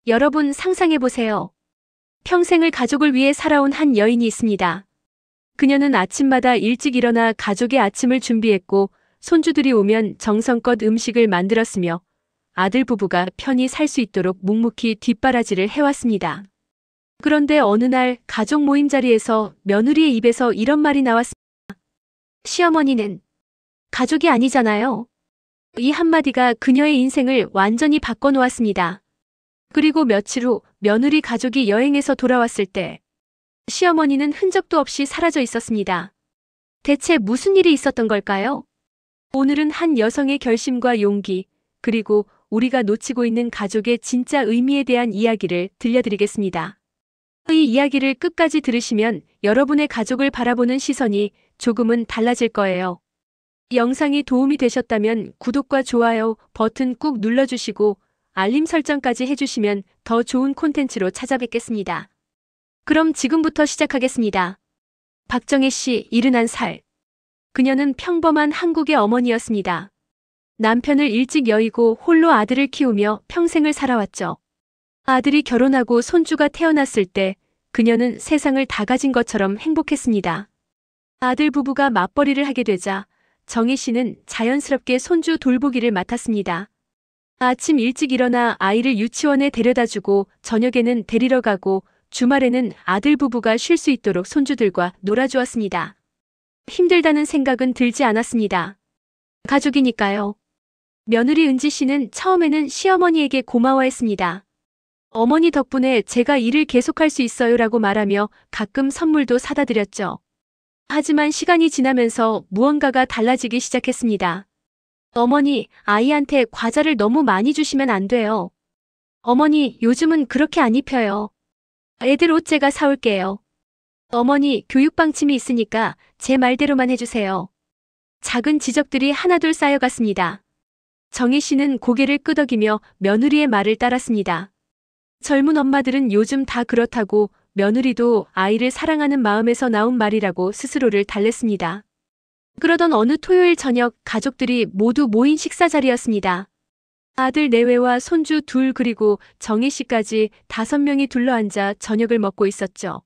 여러분 상상해보세요. 평생을 가족을 위해 살아온 한 여인이 있습니다. 그녀는 아침마다 일찍 일어나 가족의 아침을 준비했고 손주들이 오면 정성껏 음식을 만들었으며 아들 부부가 편히 살 수 있도록 묵묵히 뒷바라지를 해왔습니다. 그런데 어느 날 가족 모임 자리에서 며느리의 입에서 이런 말이 나왔습니다. 시어머니는 가족이 아니잖아요. 이 한마디가 그녀의 인생을 완전히 바꿔놓았습니다. 그리고 며칠 후 며느리 가족이 여행에서 돌아왔을 때 시어머니는 흔적도 없이 사라져 있었습니다. 대체 무슨 일이 있었던 걸까요? 오늘은 한 여성의 결심과 용기, 그리고 우리가 놓치고 있는 가족의 진짜 의미에 대한 이야기를 들려드리겠습니다. 이 이야기를 끝까지 들으시면 여러분의 가족을 바라보는 시선이 조금은 달라질 거예요. 영상이 도움이 되셨다면 구독과 좋아요 버튼 꾹 눌러주시고 알림 설정까지 해주시면 더 좋은 콘텐츠로 찾아뵙겠습니다. 그럼 지금부터 시작하겠습니다. 박정혜 씨 71살. 그녀는 평범한 한국의 어머니였습니다. 남편을 일찍 여의고 홀로 아들을 키우며 평생을 살아왔죠. 아들이 결혼하고 손주가 태어났을 때 그녀는 세상을 다 가진 것처럼 행복했습니다. 아들 부부가 맞벌이를 하게 되자 정희 씨는 자연스럽게 손주 돌보기를 맡았습니다. 아침 일찍 일어나 아이를 유치원에 데려다주고 저녁에는 데리러 가고 주말에는 아들 부부가 쉴 수 있도록 손주들과 놀아주었습니다. 힘들다는 생각은 들지 않았습니다. 가족이니까요. 며느리 은지 씨는 처음에는 시어머니에게 고마워했습니다. 어머니 덕분에 제가 일을 계속할 수 있어요 라고 말하며 가끔 선물도 사다 드렸죠. 하지만 시간이 지나면서 무언가가 달라지기 시작했습니다. 어머니, 아이한테 과자를 너무 많이 주시면 안 돼요. 어머니, 요즘은 그렇게 안 입혀요. 애들 옷 제가 사올게요. 어머니, 교육 방침이 있으니까 제 말대로만 해주세요. 작은 지적들이 하나둘 쌓여갔습니다. 정희 씨는 고개를 끄덕이며 며느리의 말을 따랐습니다. 젊은 엄마들은 요즘 다 그렇다고 며느리도 아이를 사랑하는 마음에서 나온 말이라고 스스로를 달랬습니다. 그러던 어느 토요일 저녁 가족들이 모두 모인 식사 자리였습니다. 아들 내외와 손주 둘 그리고 정희 씨까지 5명이 둘러앉아 저녁을 먹고 있었죠.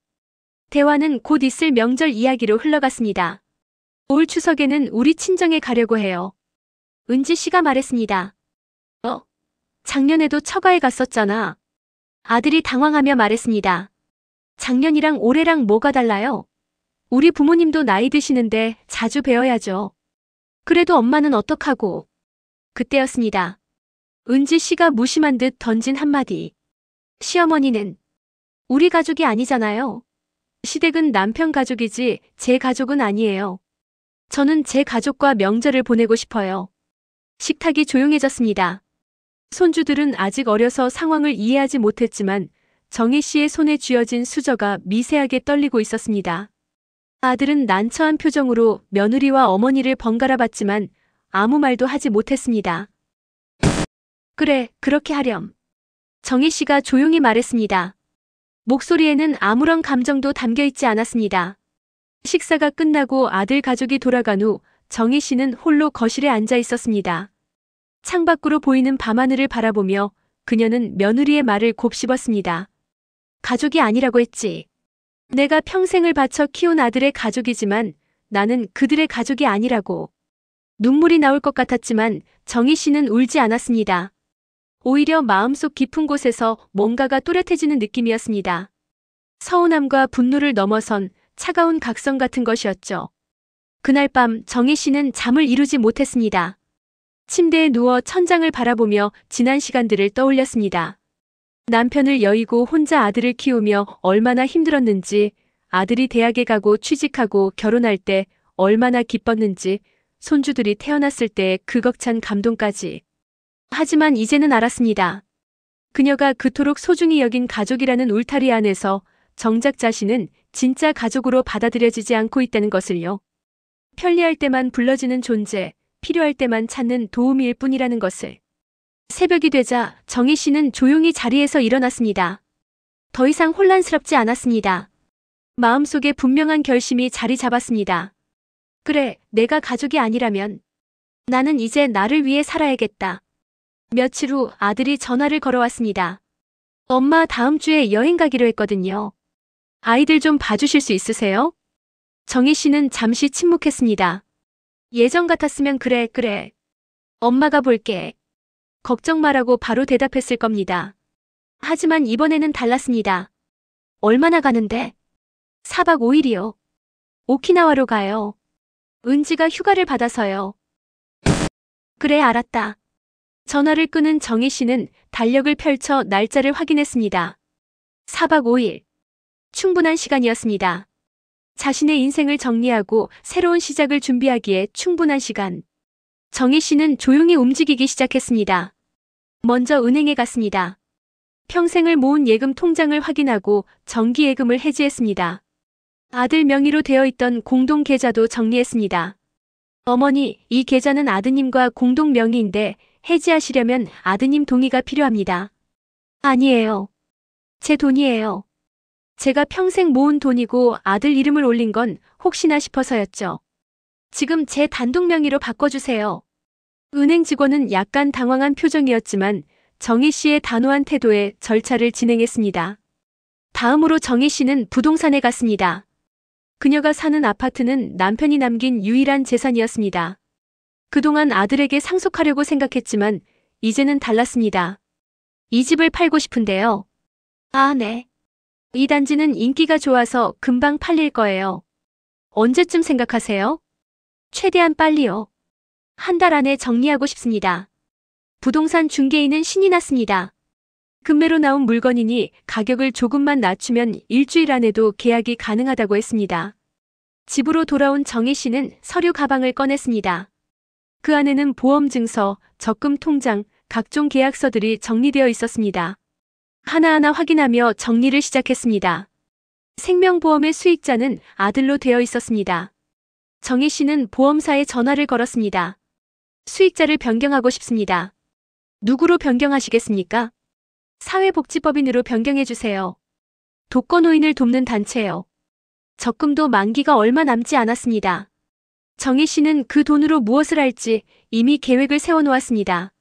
대화는 곧 있을 명절 이야기로 흘러갔습니다. 올 추석에는 우리 친정에 가려고 해요. 은지 씨가 말했습니다. 작년에도 처가에 갔었잖아. 아들이 당황하며 말했습니다. 작년이랑 올해랑 뭐가 달라요? 우리 부모님도 나이 드시는데 자주 뵈어야죠. 그래도 엄마는 어떡하고? 그때였습니다. 은지 씨가 무심한 듯 던진 한마디. 시어머니는 우리 가족이 아니잖아요. 시댁은 남편 가족이지 제 가족은 아니에요. 저는 제 가족과 명절을 보내고 싶어요. 식탁이 조용해졌습니다. 손주들은 아직 어려서 상황을 이해하지 못했지만 정희 씨의 손에 쥐어진 수저가 미세하게 떨리고 있었습니다. 아들은 난처한 표정으로 며느리와 어머니를 번갈아 봤지만 아무 말도 하지 못했습니다. 그래, 그렇게 하렴. 정희 씨가 조용히 말했습니다. 목소리에는 아무런 감정도 담겨 있지 않았습니다. 식사가 끝나고 아들 가족이 돌아간 후 정희 씨는 홀로 거실에 앉아 있었습니다. 창밖으로 보이는 밤하늘을 바라보며 그녀는 며느리의 말을 곱씹었습니다. 가족이 아니라고 했지. 내가 평생을 바쳐 키운 아들의 가족이지만 나는 그들의 가족이 아니라고. 눈물이 나올 것 같았지만 정희 씨는 울지 않았습니다. 오히려 마음속 깊은 곳에서 뭔가가 또렷해지는 느낌이었습니다. 서운함과 분노를 넘어선 차가운 각성 같은 것이었죠. 그날 밤 정희 씨는 잠을 이루지 못했습니다. 침대에 누워 천장을 바라보며 지난 시간들을 떠올렸습니다. 남편을 여의고 혼자 아들을 키우며 얼마나 힘들었는지, 아들이 대학에 가고 취직하고 결혼할 때 얼마나 기뻤는지, 손주들이 태어났을 때의 그 벅찬 감동까지. 하지만 이제는 알았습니다. 그녀가 그토록 소중히 여긴 가족이라는 울타리 안에서 정작 자신은 진짜 가족으로 받아들여지지 않고 있다는 것을요. 편리할 때만 불러지는 존재, 필요할 때만 찾는 도우미일 뿐이라는 것을. 새벽이 되자 정희 씨는 조용히 자리에서 일어났습니다. 더 이상 혼란스럽지 않았습니다. 마음속에 분명한 결심이 자리 잡았습니다. 그래, 내가 가족이 아니라면 나는 이제 나를 위해 살아야겠다. 며칠 후 아들이 전화를 걸어왔습니다. 엄마 다음 주에 여행 가기로 했거든요. 아이들 좀 봐주실 수 있으세요? 정희 씨는 잠시 침묵했습니다. 예전 같았으면 그래. 엄마가 볼게. 걱정 마라고 바로 대답했을 겁니다. 하지만 이번에는 달랐습니다. 얼마나 가는데? 4박 5일이요. 오키나와로 가요. 은지가 휴가를 받아서요. 그래, 알았다. 전화를 끄는 정희 씨는 달력을 펼쳐 날짜를 확인했습니다. 4박 5일. 충분한 시간이었습니다. 자신의 인생을 정리하고 새로운 시작을 준비하기에 충분한 시간. 정희 씨는 조용히 움직이기 시작했습니다. 먼저 은행에 갔습니다. 평생을 모은 예금 통장을 확인하고 정기예금을 해지했습니다. 아들 명의로 되어 있던 공동 계좌도 정리했습니다. 어머니, 이 계좌는 아드님과 공동 명의인데 해지하시려면 아드님 동의가 필요합니다. 아니에요. 제 돈이에요. 제가 평생 모은 돈이고 아들 이름을 올린 건 혹시나 싶어서였죠. 지금 제 단독 명의로 바꿔주세요. 은행 직원은 약간 당황한 표정이었지만 정희 씨의 단호한 태도에 절차를 진행했습니다. 다음으로 정희 씨는 부동산에 갔습니다. 그녀가 사는 아파트는 남편이 남긴 유일한 재산이었습니다. 그동안 아들에게 상속하려고 생각했지만 이제는 달랐습니다. 이 집을 팔고 싶은데요. 아, 네. 이 단지는 인기가 좋아서 금방 팔릴 거예요. 언제쯤 생각하세요? 최대한 빨리요. 한 달 안에 정리하고 싶습니다. 부동산 중개인은 신이 났습니다. 금매로 나온 물건이니 가격을 조금만 낮추면 일주일 안에도 계약이 가능하다고 했습니다. 집으로 돌아온 정희 씨는 서류 가방을 꺼냈습니다. 그 안에는 보험증서, 적금 통장, 각종 계약서들이 정리되어 있었습니다. 하나하나 확인하며 정리를 시작했습니다. 생명보험의 수익자는 아들로 되어 있었습니다. 정희 씨는 보험사에 전화를 걸었습니다. 수익자를 변경하고 싶습니다. 누구로 변경하시겠습니까? 사회복지법인으로 변경해주세요. 독거노인을 돕는 단체요. 적금도 만기가 얼마 남지 않았습니다. 정희 씨는 그 돈으로 무엇을 할지 이미 계획을 세워놓았습니다.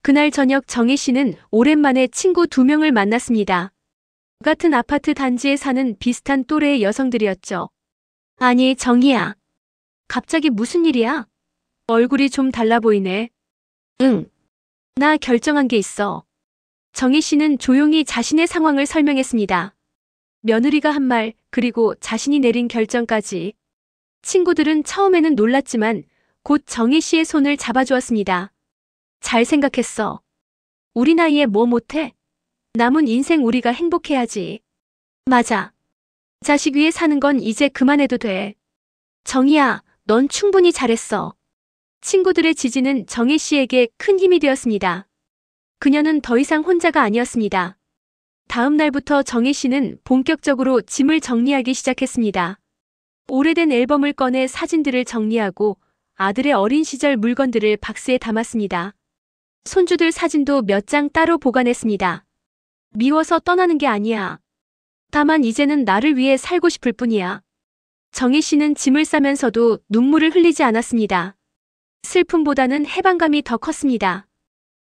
그날 저녁 정희 씨는 오랜만에 친구 2명을 만났습니다. 같은 아파트 단지에 사는 비슷한 또래의 여성들이었죠. 아니, 정희야. 갑자기 무슨 일이야? 얼굴이 좀 달라 보이네. 응. 나 결정한 게 있어. 정희 씨는 조용히 자신의 상황을 설명했습니다. 며느리가 한 말, 그리고 자신이 내린 결정까지. 친구들은 처음에는 놀랐지만 곧 정희 씨의 손을 잡아주었습니다. 잘 생각했어. 우리 나이에 뭐 못해? 남은 인생 우리가 행복해야지. 맞아. 자식 위해 사는 건 이제 그만해도 돼. 정희야, 넌 충분히 잘했어. 친구들의 지지는 정희 씨에게 큰 힘이 되었습니다. 그녀는 더 이상 혼자가 아니었습니다. 다음 날부터 정희 씨는 본격적으로 짐을 정리하기 시작했습니다. 오래된 앨범을 꺼내 사진들을 정리하고 아들의 어린 시절 물건들을 박스에 담았습니다. 손주들 사진도 몇 장 따로 보관했습니다. 미워서 떠나는 게 아니야. 다만 이제는 나를 위해 살고 싶을 뿐이야. 정희 씨는 짐을 싸면서도 눈물을 흘리지 않았습니다. 슬픔보다는 해방감이 더 컸습니다.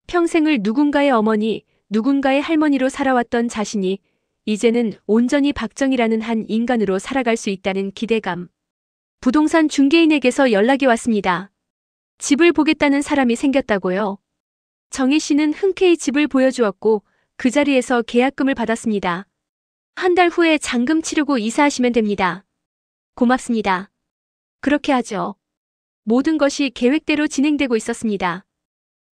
평생을 누군가의 어머니, 누군가의 할머니로 살아왔던 자신이 이제는 온전히 박정희라는 한 인간으로 살아갈 수 있다는 기대감. 부동산 중개인에게서 연락이 왔습니다. 집을 보겠다는 사람이 생겼다고요. 정희 씨는 흔쾌히 집을 보여주었고 그 자리에서 계약금을 받았습니다. 한 달 후에 잔금 치르고 이사하시면 됩니다. 고맙습니다. 그렇게 하죠. 모든 것이 계획대로 진행되고 있었습니다.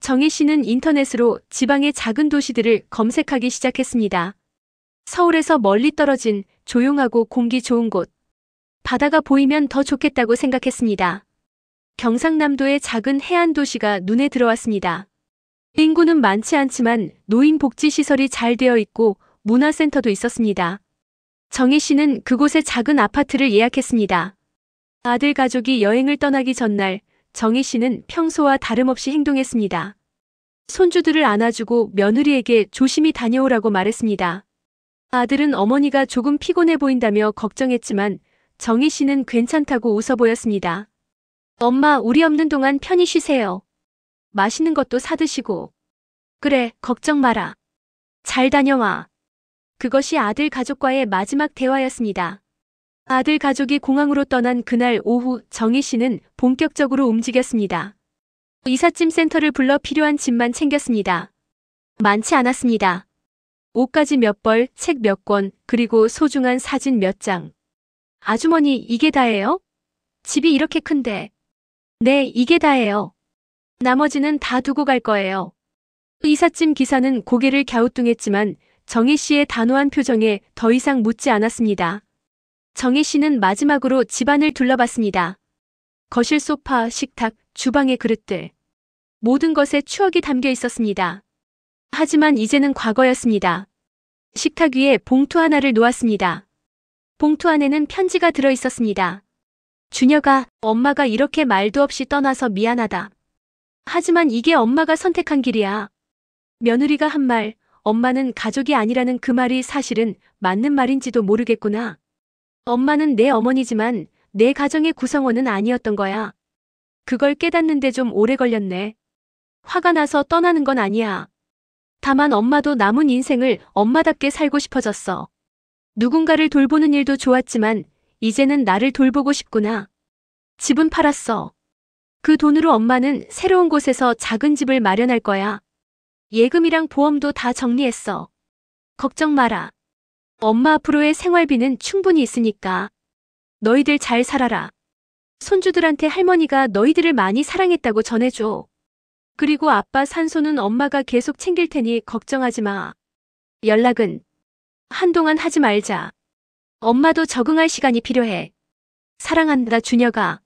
정희 씨는 인터넷으로 지방의 작은 도시들을 검색하기 시작했습니다. 서울에서 멀리 떨어진 조용하고 공기 좋은 곳. 바다가 보이면 더 좋겠다고 생각했습니다. 경상남도의 작은 해안 도시가 눈에 들어왔습니다. 인구는 많지 않지만 노인복지시설이 잘 되어 있고 문화센터도 있었습니다. 정희 씨는 그곳에 작은 아파트를 예약했습니다. 아들 가족이 여행을 떠나기 전날 정희 씨는 평소와 다름없이 행동했습니다. 손주들을 안아주고 며느리에게 조심히 다녀오라고 말했습니다. 아들은 어머니가 조금 피곤해 보인다며 걱정했지만 정희 씨는 괜찮다고 웃어 보였습니다. 엄마, 우리 없는 동안 편히 쉬세요. 맛있는 것도 사드시고. 그래, 걱정 마라. 잘 다녀와. 그것이 아들 가족과의 마지막 대화였습니다. 아들 가족이 공항으로 떠난 그날 오후 정희 씨는 본격적으로 움직였습니다. 이삿짐 센터를 불러 필요한 짐만 챙겼습니다. 많지 않았습니다. 옷가지 몇 벌, 책 몇 권, 그리고 소중한 사진 몇 장. 아주머니, 이게 다예요? 집이 이렇게 큰데. 네, 이게 다예요. 나머지는 다 두고 갈 거예요. 이삿짐 기사는 고개를 갸우뚱했지만 정희 씨의 단호한 표정에 더 이상 묻지 않았습니다. 정희 씨는 마지막으로 집안을 둘러봤습니다. 거실 소파, 식탁, 주방의 그릇들. 모든 것에 추억이 담겨 있었습니다. 하지만 이제는 과거였습니다. 식탁 위에 봉투 하나를 놓았습니다. 봉투 안에는 편지가 들어 있었습니다. 준혁아, 엄마가 이렇게 말도 없이 떠나서 미안하다. 하지만 이게 엄마가 선택한 길이야. 며느리가 한 말, 엄마는 가족이 아니라는 그 말이 사실은 맞는 말인지도 모르겠구나. 엄마는 내 어머니지만 내 가정의 구성원은 아니었던 거야. 그걸 깨닫는데 좀 오래 걸렸네. 화가 나서 떠나는 건 아니야. 다만 엄마도 남은 인생을 엄마답게 살고 싶어졌어. 누군가를 돌보는 일도 좋았지만 이제는 나를 돌보고 싶구나. 집은 팔았어. 그 돈으로 엄마는 새로운 곳에서 작은 집을 마련할 거야. 예금이랑 보험도 다 정리했어. 걱정 마라. 엄마 앞으로의 생활비는 충분히 있으니까. 너희들 잘 살아라. 손주들한테 할머니가 너희들을 많이 사랑했다고 전해줘. 그리고 아빠 산소는 엄마가 계속 챙길 테니 걱정하지 마. 연락은 한동안 하지 말자. 엄마도 적응할 시간이 필요해. 사랑한다, 준혁아.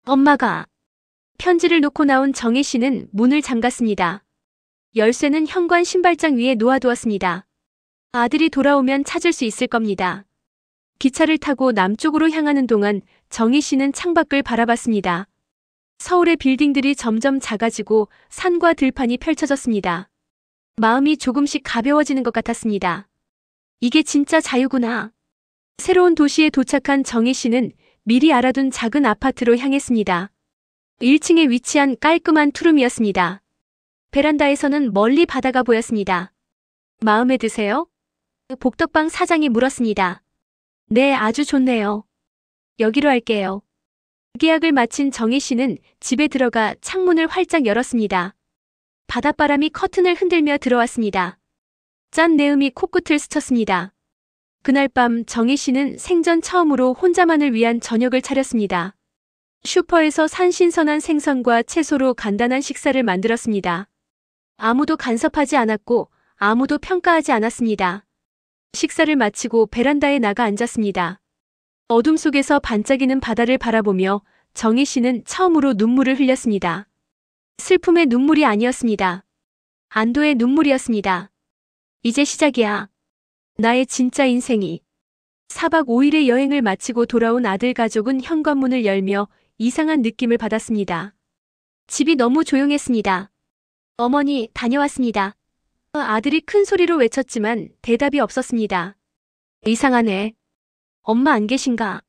엄마가. 편지를 놓고 나온 정희 씨는 문을 잠갔습니다. 열쇠는 현관 신발장 위에 놓아두었습니다. 아들이 돌아오면 찾을 수 있을 겁니다. 기차를 타고 남쪽으로 향하는 동안 정희 씨는 창밖을 바라봤습니다. 서울의 빌딩들이 점점 작아지고 산과 들판이 펼쳐졌습니다. 마음이 조금씩 가벼워지는 것 같았습니다. 이게 진짜 자유구나. 새로운 도시에 도착한 정희 씨는 미리 알아둔 작은 아파트로 향했습니다. 1층에 위치한 깔끔한 투룸이었습니다. 베란다에서는 멀리 바다가 보였습니다. 마음에 드세요? 복덕방 사장이 물었습니다. 네, 아주 좋네요. 여기로 할게요. 계약을 마친 정희 씨는 집에 들어가 창문을 활짝 열었습니다. 바닷바람이 커튼을 흔들며 들어왔습니다. 짠 내음이 코끝을 스쳤습니다. 그날 밤 정희 씨는 생전 처음으로 혼자만을 위한 저녁을 차렸습니다. 슈퍼에서 산 신선한 생선과 채소로 간단한 식사를 만들었습니다. 아무도 간섭하지 않았고 아무도 평가하지 않았습니다. 식사를 마치고 베란다에 나가 앉았습니다. 어둠 속에서 반짝이는 바다를 바라보며 정희 씨는 처음으로 눈물을 흘렸습니다. 슬픔의 눈물이 아니었습니다. 안도의 눈물이었습니다. 이제 시작이야. 나의 진짜 인생이. 4박 5일의 여행을 마치고 돌아온 아들 가족은 현관문을 열며 이상한 느낌을 받았습니다. 집이 너무 조용했습니다. 어머니, 다녀왔습니다. 아들이 큰 소리로 외쳤지만 대답이 없었습니다. 이상하네. 엄마 안 계신가?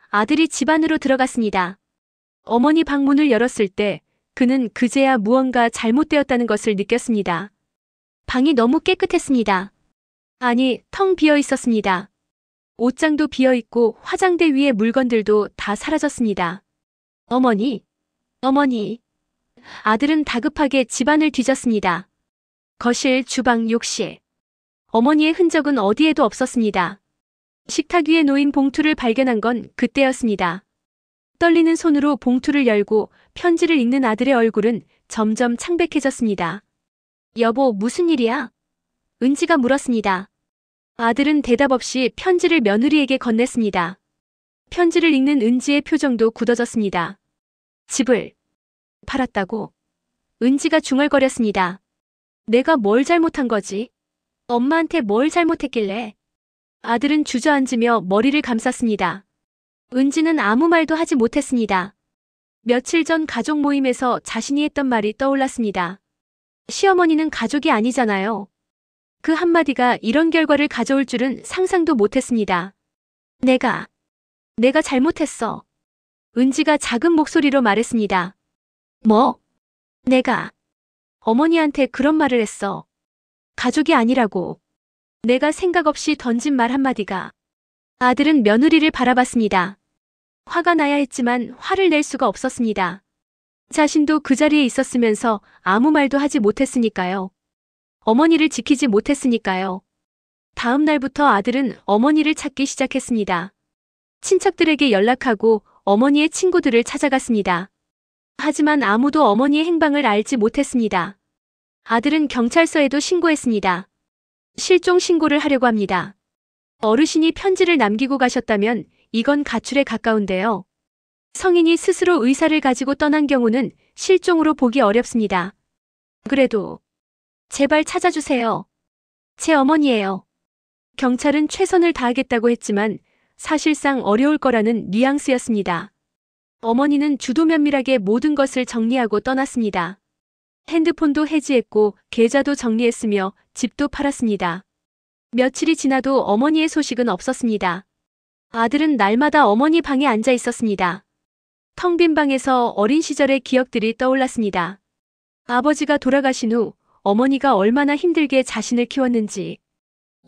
아들이 집 안으로 들어갔습니다. 어머니 방문을 열었을 때 그는 그제야 무언가 잘못되었다는 것을 느꼈습니다. 방이 너무 깨끗했습니다. 아니, 텅 비어 있었습니다. 옷장도 비어 있고 화장대 위의 물건들도 다 사라졌습니다. 어머니, 어머니. 아들은 다급하게 집안을 뒤졌습니다. 거실, 주방, 욕실. 어머니의 흔적은 어디에도 없었습니다. 식탁 위에 놓인 봉투를 발견한 건 그때였습니다. 떨리는 손으로 봉투를 열고 편지를 읽는 아들의 얼굴은 점점 창백해졌습니다. 여보, 무슨 일이야? 은지가 물었습니다. 아들은 대답 없이 편지를 며느리에게 건넸습니다. 편지를 읽는 은지의 표정도 굳어졌습니다. 집을 팔았다고? 은지가 중얼거렸습니다. 내가 뭘 잘못한 거지? 엄마한테 뭘 잘못했길래? 아들은 주저앉으며 머리를 감쌌습니다. 은지는 아무 말도 하지 못했습니다. 며칠 전 가족 모임에서 자신이 했던 말이 떠올랐습니다. 시어머니는 가족이 아니잖아요. 그 한마디가 이런 결과를 가져올 줄은 상상도 못했습니다. 내가 잘못했어. 은지가 작은 목소리로 말했습니다. 뭐? 내가 어머니한테 그런 말을 했어. 가족이 아니라고. 내가 생각 없이 던진 말 한마디가. 아들은 며느리를 바라봤습니다. 화가 나야 했지만 화를 낼 수가 없었습니다. 자신도 그 자리에 있었으면서 아무 말도 하지 못했으니까요. 어머니를 지키지 못했으니까요. 다음 날부터 아들은 어머니를 찾기 시작했습니다. 친척들에게 연락하고 어머니의 친구들을 찾아갔습니다. 하지만 아무도 어머니의 행방을 알지 못했습니다. 아들은 경찰서에도 신고했습니다. 실종 신고를 하려고 합니다. 어르신이 편지를 남기고 가셨다면 이건 가출에 가까운데요. 성인이 스스로 의사를 가지고 떠난 경우는 실종으로 보기 어렵습니다. 그래도 제발 찾아주세요. 제 어머니예요. 경찰은 최선을 다하겠다고 했지만 사실상 어려울 거라는 뉘앙스였습니다. 어머니는 주도 면밀하게 모든 것을 정리하고 떠났습니다. 핸드폰도 해지했고 계좌도 정리했으며 집도 팔았습니다. 며칠이 지나도 어머니의 소식은 없었습니다. 아들은 날마다 어머니 방에 앉아 있었습니다. 텅 빈 방에서 어린 시절의 기억들이 떠올랐습니다. 아버지가 돌아가신 후 어머니가 얼마나 힘들게 자신을 키웠는지,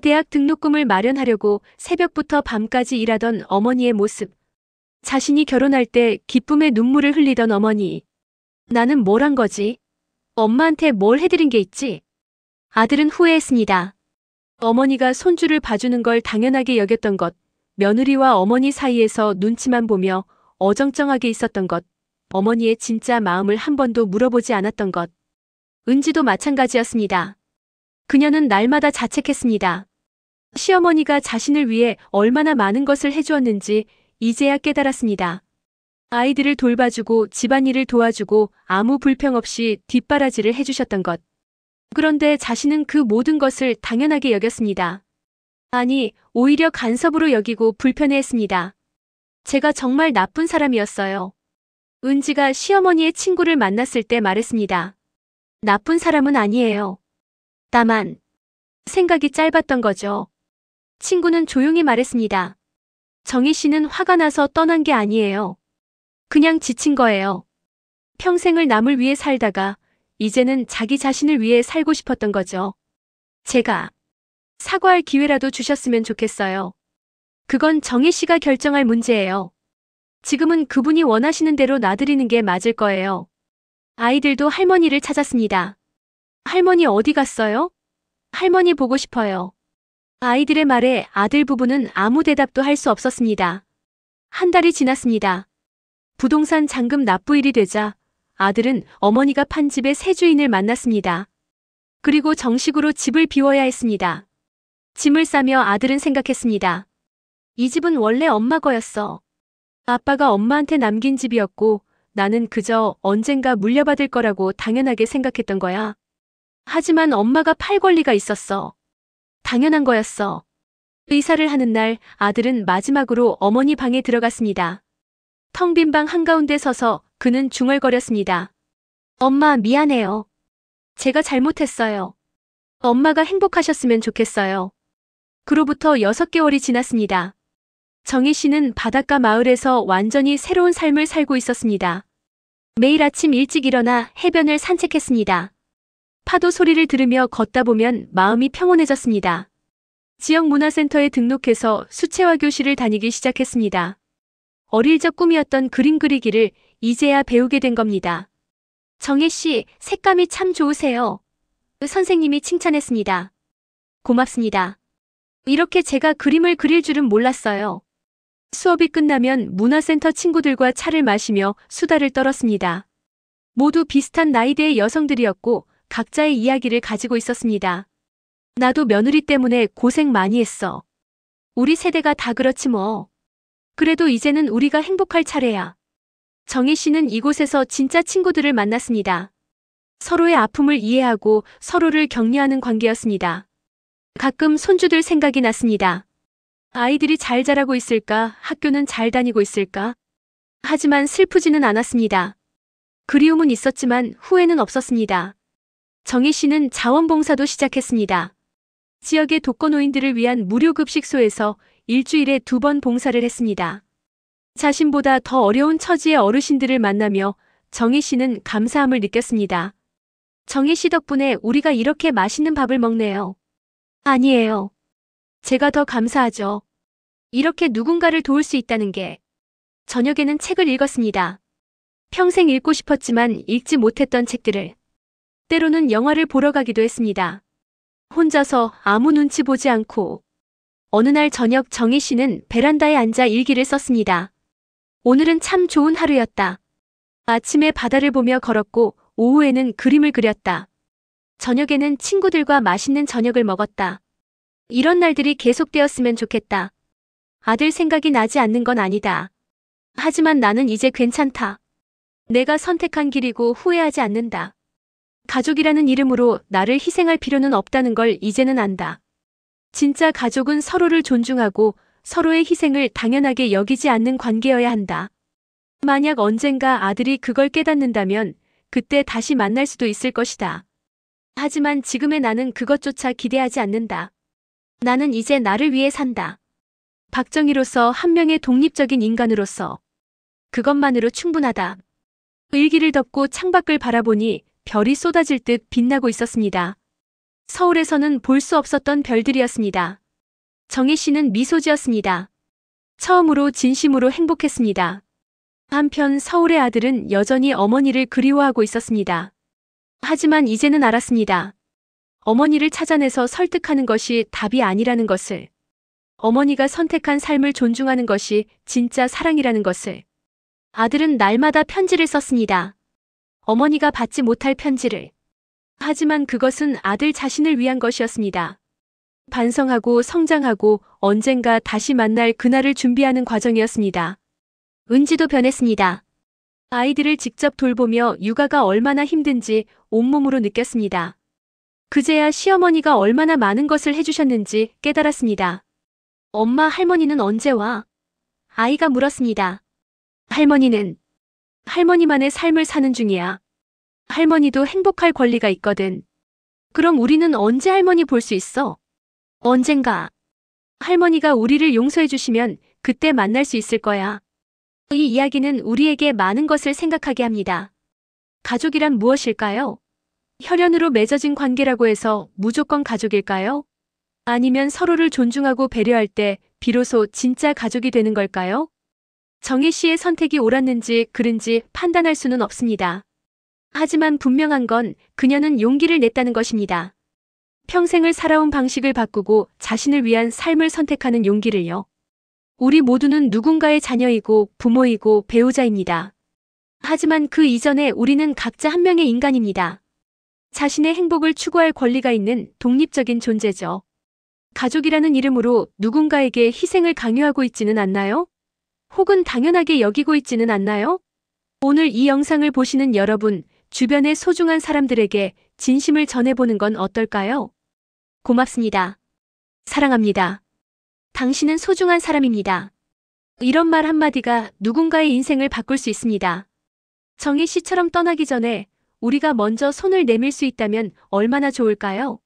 대학 등록금을 마련하려고 새벽부터 밤까지 일하던 어머니의 모습, 자신이 결혼할 때 기쁨의 눈물을 흘리던 어머니. 나는 뭘 한 거지? 엄마한테 뭘 해드린 게 있지? 아들은 후회했습니다. 어머니가 손주를 봐주는 걸 당연하게 여겼던 것, 며느리와 어머니 사이에서 눈치만 보며 어정쩡하게 있었던 것, 어머니의 진짜 마음을 한 번도 물어보지 않았던 것. 은지도 마찬가지였습니다. 그녀는 날마다 자책했습니다. 시어머니가 자신을 위해 얼마나 많은 것을 해주었는지 이제야 깨달았습니다. 아이들을 돌봐주고 집안일을 도와주고 아무 불평 없이 뒷바라지를 해주셨던 것. 그런데 자신은 그 모든 것을 당연하게 여겼습니다. 아니, 오히려 간섭으로 여기고 불편해했습니다. 제가 정말 나쁜 사람이었어요. 은지가 시어머니의 친구를 만났을 때 말했습니다. 나쁜 사람은 아니에요. 다만 생각이 짧았던 거죠. 친구는 조용히 말했습니다. 정희 씨는 화가 나서 떠난 게 아니에요. 그냥 지친 거예요. 평생을 남을 위해 살다가 이제는 자기 자신을 위해 살고 싶었던 거죠. 제가 사과할 기회라도 주셨으면 좋겠어요. 그건 정희 씨가 결정할 문제예요. 지금은 그분이 원하시는 대로 놔드리는 게 맞을 거예요. 아이들도 할머니를 찾았습니다. 할머니 어디 갔어요? 할머니 보고 싶어요. 아이들의 말에 아들 부부는 아무 대답도 할 수 없었습니다. 한 달이 지났습니다. 부동산 잔금 납부일이 되자 아들은 어머니가 판 집의 새 주인을 만났습니다. 그리고 정식으로 집을 비워야 했습니다. 짐을 싸며 아들은 생각했습니다. 이 집은 원래 엄마 거였어. 아빠가 엄마한테 남긴 집이었고 나는 그저 언젠가 물려받을 거라고 당연하게 생각했던 거야. 하지만 엄마가 팔 권리가 있었어. 당연한 거였어. 의사를 하는 날 아들은 마지막으로 어머니 방에 들어갔습니다. 텅 빈 방 한가운데 서서 그는 중얼거렸습니다. 엄마 미안해요. 제가 잘못했어요. 엄마가 행복하셨으면 좋겠어요. 그로부터 6개월이 지났습니다. 정희 씨는 바닷가 마을에서 완전히 새로운 삶을 살고 있었습니다. 매일 아침 일찍 일어나 해변을 산책했습니다. 파도 소리를 들으며 걷다 보면 마음이 평온해졌습니다. 지역 문화센터에 등록해서 수채화 교실을 다니기 시작했습니다. 어릴 적 꿈이었던 그림 그리기를 이제야 배우게 된 겁니다. 정희 씨, 색감이 참 좋으세요. 선생님이 칭찬했습니다. 고맙습니다. 이렇게 제가 그림을 그릴 줄은 몰랐어요. 수업이 끝나면 문화센터 친구들과 차를 마시며 수다를 떨었습니다. 모두 비슷한 나이대의 여성들이었고 각자의 이야기를 가지고 있었습니다. 나도 며느리 때문에 고생 많이 했어. 우리 세대가 다 그렇지 뭐. 그래도 이제는 우리가 행복할 차례야. 정희 씨는 이곳에서 진짜 친구들을 만났습니다. 서로의 아픔을 이해하고 서로를 격려하는 관계였습니다. 가끔 손주들 생각이 났습니다. 아이들이 잘 자라고 있을까? 학교는 잘 다니고 있을까? 하지만 슬프지는 않았습니다. 그리움은 있었지만 후회는 없었습니다. 정희 씨는 자원봉사도 시작했습니다. 지역의 독거노인들을 위한 무료급식소에서 일주일에 2번 봉사를 했습니다. 자신보다 더 어려운 처지의 어르신들을 만나며 정희 씨는 감사함을 느꼈습니다. 정희 씨 덕분에 우리가 이렇게 맛있는 밥을 먹네요. 아니에요. 제가 더 감사하죠. 이렇게 누군가를 도울 수 있다는 게. 저녁에는 책을 읽었습니다. 평생 읽고 싶었지만 읽지 못했던 책들을. 때로는 영화를 보러 가기도 했습니다. 혼자서 아무 눈치 보지 않고. 어느 날 저녁 정희 씨는 베란다에 앉아 일기를 썼습니다. 오늘은 참 좋은 하루였다. 아침에 바다를 보며 걸었고 오후에는 그림을 그렸다. 저녁에는 친구들과 맛있는 저녁을 먹었다. 이런 날들이 계속되었으면 좋겠다. 아들 생각이 나지 않는 건 아니다. 하지만 나는 이제 괜찮다. 내가 선택한 길이고 후회하지 않는다. 가족이라는 이름으로 나를 희생할 필요는 없다는 걸 이제는 안다. 진짜 가족은 서로를 존중하고 서로의 희생을 당연하게 여기지 않는 관계여야 한다. 만약 언젠가 아들이 그걸 깨닫는다면 그때 다시 만날 수도 있을 것이다. 하지만 지금의 나는 그것조차 기대하지 않는다. 나는 이제 나를 위해 산다. 박정희로서 한 명의 독립적인 인간으로서 그것만으로 충분하다. 일기를 덮고 창밖을 바라보니 별이 쏟아질 듯 빛나고 있었습니다. 서울에서는 볼 수 없었던 별들이었습니다. 정희 씨는 미소 지었습니다. 처음으로 진심으로 행복했습니다. 한편 서울의 아들은 여전히 어머니를 그리워하고 있었습니다. 하지만 이제는 알았습니다. 어머니를 찾아내서 설득하는 것이 답이 아니라는 것을. 어머니가 선택한 삶을 존중하는 것이 진짜 사랑이라는 것을. 아들은 날마다 편지를 썼습니다. 어머니가 받지 못할 편지를. 하지만 그것은 아들 자신을 위한 것이었습니다. 반성하고 성장하고 언젠가 다시 만날 그날을 준비하는 과정이었습니다. 은지도 변했습니다. 아이들을 직접 돌보며 육아가 얼마나 힘든지 온몸으로 느꼈습니다. 그제야 시어머니가 얼마나 많은 것을 해주셨는지 깨달았습니다. 엄마, 할머니는 언제 와? 아이가 물었습니다. 할머니는 할머니만의 삶을 사는 중이야. 할머니도 행복할 권리가 있거든. 그럼 우리는 언제 할머니 볼 수 있어? 언젠가. 할머니가 우리를 용서해 주시면 그때 만날 수 있을 거야. 이 이야기는 우리에게 많은 것을 생각하게 합니다. 가족이란 무엇일까요? 혈연으로 맺어진 관계라고 해서 무조건 가족일까요? 아니면 서로를 존중하고 배려할 때 비로소 진짜 가족이 되는 걸까요? 정희 씨의 선택이 옳았는지 그른지 판단할 수는 없습니다. 하지만 분명한 건 그녀는 용기를 냈다는 것입니다. 평생을 살아온 방식을 바꾸고 자신을 위한 삶을 선택하는 용기를요. 우리 모두는 누군가의 자녀이고 부모이고 배우자입니다. 하지만 그 이전에 우리는 각자 한 명의 인간입니다. 자신의 행복을 추구할 권리가 있는 독립적인 존재죠. 가족이라는 이름으로 누군가에게 희생을 강요하고 있지는 않나요? 혹은 당연하게 여기고 있지는 않나요? 오늘 이 영상을 보시는 여러분, 주변의 소중한 사람들에게 진심을 전해보는 건 어떨까요? 고맙습니다. 사랑합니다. 당신은 소중한 사람입니다. 이런 말 한마디가 누군가의 인생을 바꿀 수 있습니다. 정희 씨처럼 떠나기 전에 우리가 먼저 손을 내밀 수 있다면 얼마나 좋을까요?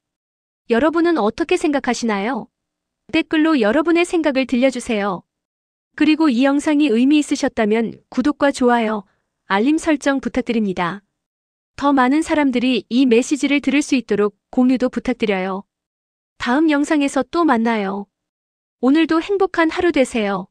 여러분은 어떻게 생각하시나요? 댓글로 여러분의 생각을 들려주세요. 그리고 이 영상이 의미 있으셨다면 구독과 좋아요, 알림 설정 부탁드립니다. 더 많은 사람들이 이 메시지를 들을 수 있도록 공유도 부탁드려요. 다음 영상에서 또 만나요. 오늘도 행복한 하루 되세요.